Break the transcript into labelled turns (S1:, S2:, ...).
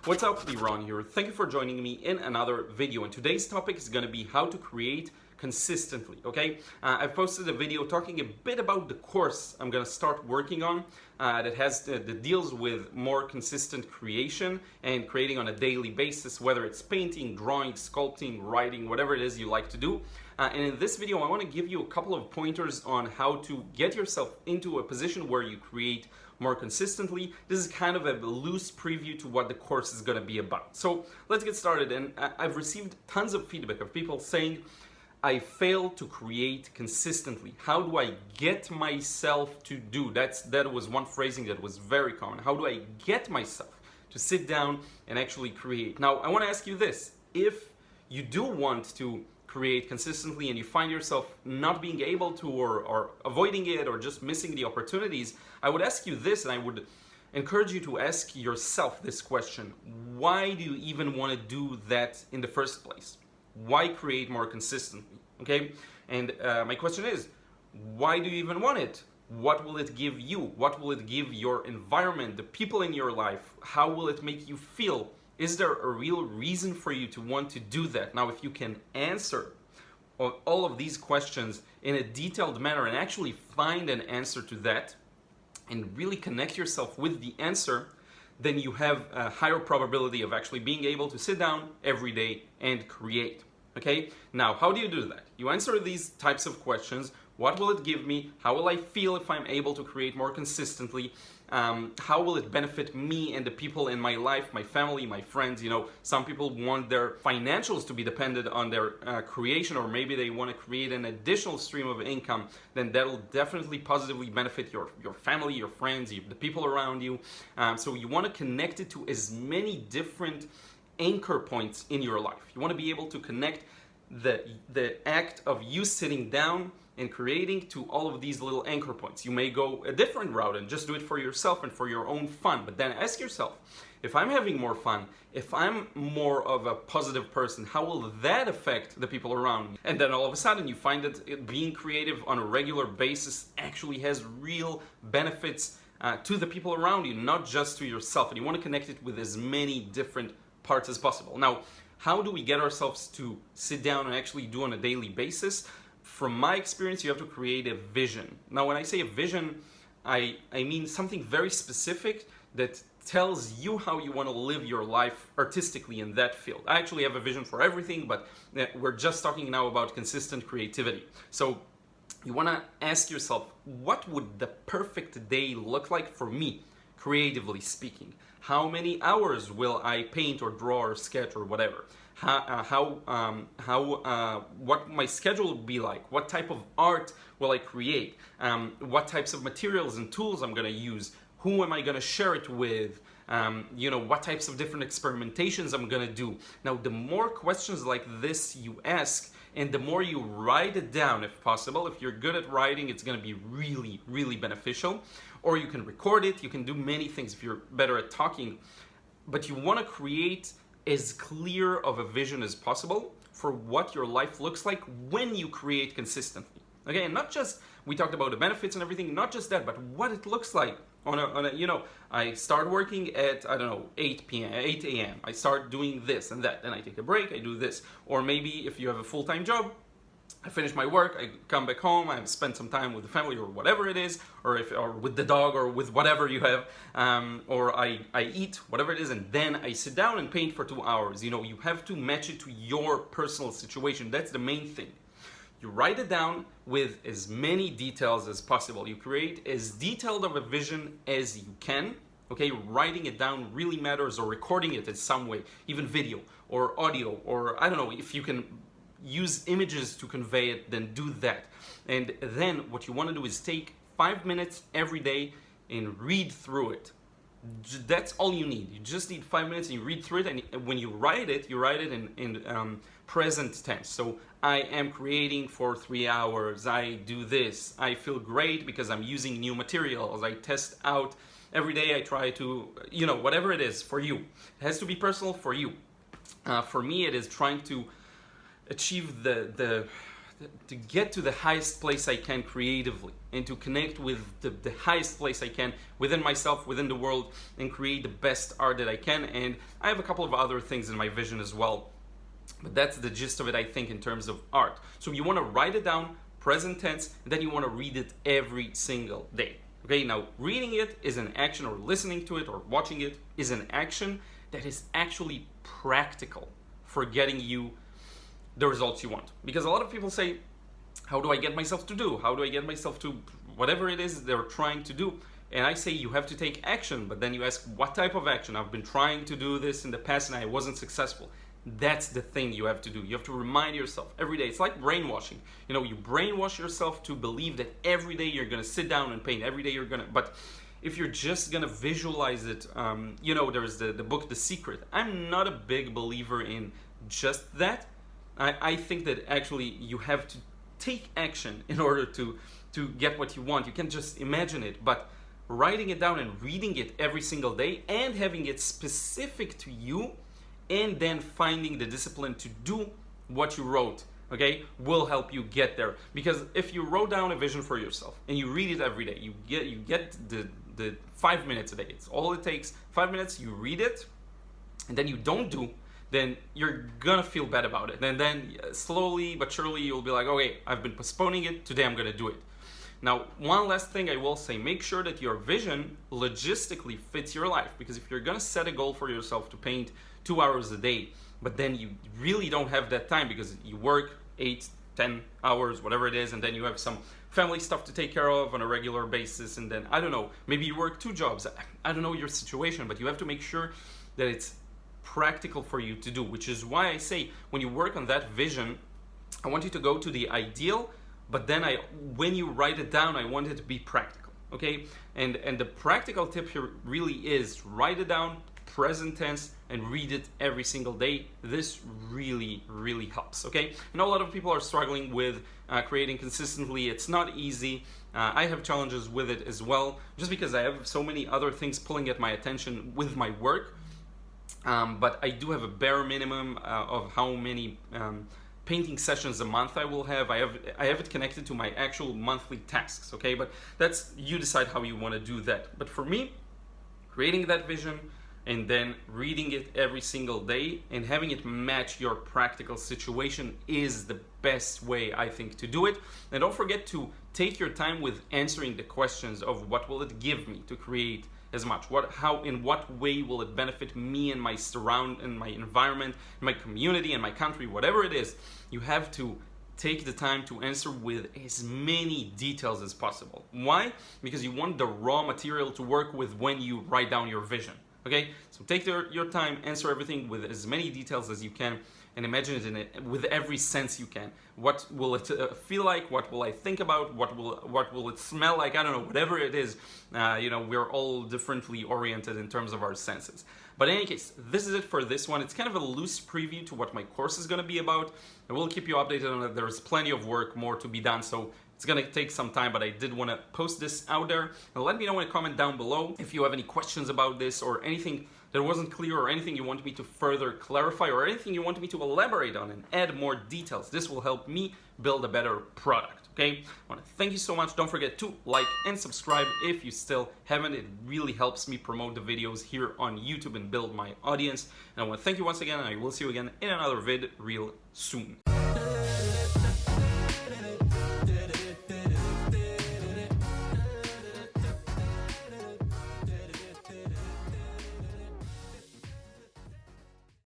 S1: What's up, Liron here. Thank you for joining me in another video. And today's topic is going to be how to create consistently, okay? I've posted a video talking a bit about the course I'm going to start working on that deals with more consistent creation and creating on a daily basis, whether it's painting, drawing, sculpting, writing, whatever it is you like to do. And in this video, I want to give you a couple of pointers on how to get yourself into a position where you create more consistently. This is kind of a loose preview to what the course is going to be about. So let's get started. And I've received tons of feedback of people saying, I fail to create consistently. How do I get myself to do? That was one phrasing that was very common. How do I get myself to sit down and actually create? Now, I want to ask you this. If you do want to create consistently and you find yourself not being able to or avoiding it or just missing the opportunities, I would ask you this, and I would encourage you to ask yourself this question. Why do you even want to do that in the first place? Why create more consistently? Okay? And my question is, why do you even want it? What will it give you? What will it give your environment, the people in your life? How will it make you feel? Is there a real reason for you to want to do that? Now, if you can answer all of these questions in a detailed manner and actually find an answer to that and really connect yourself with the answer, then you have a higher probability of actually being able to sit down every day and create. Okay? Now, how do you do that? You answer these types of questions. What will it give me? How will I feel if I'm able to create more consistently? How will it benefit me and the people in my life, my family, my friends? You know, some people want their financials to be dependent on their creation, or maybe they want to create an additional stream of income. Then that'll definitely positively benefit your family, your friends, the people around you. So you want to connect it to as many different anchor points in your life. You want to be able to connect the act of you sitting down and creating to all of these little anchor points. You may go a different route and just do it for yourself and for your own fun, but then ask yourself, if I'm having more fun, if I'm more of a positive person, how will that affect the people around me? And then all of a sudden you find that being creative on a regular basis actually has real benefits to the people around you, not just to yourself. And you want to connect it with as many different parts as possible. Now, how do we get ourselves to sit down and actually do on a daily basis? From my experience, you have to create a vision. Now, when I say a vision, I mean something very specific that tells you how you want to live your life artistically in that field. I actually have a vision for everything, but we're just talking now about consistent creativity. So you want to ask yourself, what would the perfect day look like for me, creatively speaking? How many hours will I paint or draw or sketch or whatever? What my schedule will be like? What type of art will I create? What types of materials and tools I'm going to use? Who am I going to share it with? What types of different experimentations I'm going to do? Now, the more questions like this you ask, and the more you write it down, if possible. If you're good at writing, it's going to be really, really beneficial. Or you can record it. You can do many things if you're better at talking. But you want to create as clear of a vision as possible for what your life looks like when you create consistently. Okay, and not just, we talked about the benefits and everything, not just that, but what it looks like on a I start working at, 8 a.m. I start doing this and that, then I take a break, I do this. Or maybe if you have a full-time job, I finish my work, I come back home, I spend some time with the family or whatever it is, or with the dog or with whatever you have, or I eat, whatever it is, and then I sit down and paint for 2 hours. You have to match it to your personal situation. That's the main thing. You write it down with as many details as possible. You create as detailed of a vision as you can. Okay, writing it down really matters, or recording it in some way, even video or audio, or I don't know, if you can use images to convey it, then do that. And then what you want to do is take 5 minutes every day and read through it. That's all you need. You just need 5 minutes and you read through it, and when you write it in present tense. So I am creating for 3 hours, I do this, I feel great because I'm using new materials, I test out every day, I try to, whatever it is for you. It has to be personal for you. For me, it is trying to achieve the to get to the highest place I can creatively, and to connect with the highest place I can within myself, within the world, and create the best art that I can. And I have a couple of other things in my vision as well, but that's the gist of it, I think, in terms of art. So you want to write it down, present tense, and then you want to read it every single day. Okay, now reading it is an action, or listening to it or watching it is an action that is actually practical for getting you the results you want. Because a lot of people say, how do I get myself to do? How do I get myself to whatever it is they're trying to do? And I say you have to take action, but then you ask, what type of action? I've been trying to do this in the past and I wasn't successful. That's the thing you have to do. You have to remind yourself every day. It's like brainwashing. You know, you brainwash yourself to believe that every day you're gonna sit down and paint. Every day you're gonna, but if you're just gonna visualize it, you know, there's the book, The Secret. I'm not a big believer in just that. I think that actually you have to take action in order to get what you want. You can't just imagine it, but writing it down and reading it every single day and having it specific to you, and then finding the discipline to do what you wrote, okay, will help you get there. Because if you wrote down a vision for yourself and you read it every day, you get the 5 minutes a day. It's all it takes. 5 minutes, you read it, and then you don't do, then you're gonna feel bad about it. And then slowly but surely you'll be like, okay, I've been postponing it, today I'm gonna do it. Now, one last thing I will say, make sure that your vision logistically fits your life. Because if you're gonna set a goal for yourself to paint 2 hours a day, but then you really don't have that time because you work 8, 10 hours, whatever it is, and then you have some family stuff to take care of on a regular basis, and then, I don't know, maybe you work 2 jobs. I don't know your situation, but you have to make sure that it's practical for you to do, which is why I say when you work on that vision, I want you to go to the ideal, but then when you write it down, I want it to be practical, okay? And the practical tip here really is write it down, present tense, and read it every single day. This really, really helps, okay? I know a lot of people are struggling with creating consistently. It's not easy. I have challenges with it as well, just because I have so many other things pulling at my attention with my work. But I do have a bare minimum of how many painting sessions a month I will have. I have it connected to my actual monthly tasks, okay? But that's, you decide how you want to do that. But for me, creating that vision and then reading it every single day and having it match your practical situation is the best way, I think, to do it. And don't forget to take your time with answering the questions of what will it give me to create as much, in what way will it benefit me and my my environment, my community and my country, whatever it is. You have to take the time to answer with as many details as possible. Why? Because you want the raw material to work with when you write down your vision. Okay, so take your time, answer everything with as many details as you can, and imagine it with every sense you can. What will it feel like? What will I think about? What will it smell like? I don't know, whatever it is. You know, we're all differently oriented in terms of our senses. But in any case, this is it for this one. It's kind of a loose preview to what my course is going to be about. I will keep you updated on it. There's plenty of work more to be done, so it's going to take some time, but I did want to post this out there. And let me know in a comment down below if you have any questions about this, or anything that wasn't clear, or anything you want me to further clarify, or anything you want me to elaborate on and add more details. This will help me build a better product, okay? I want to thank you so much. Don't forget to like and subscribe if you still haven't. It really helps me promote the videos here on YouTube and build my audience. And I want to thank you once again, and I will see you again in another vid real soon.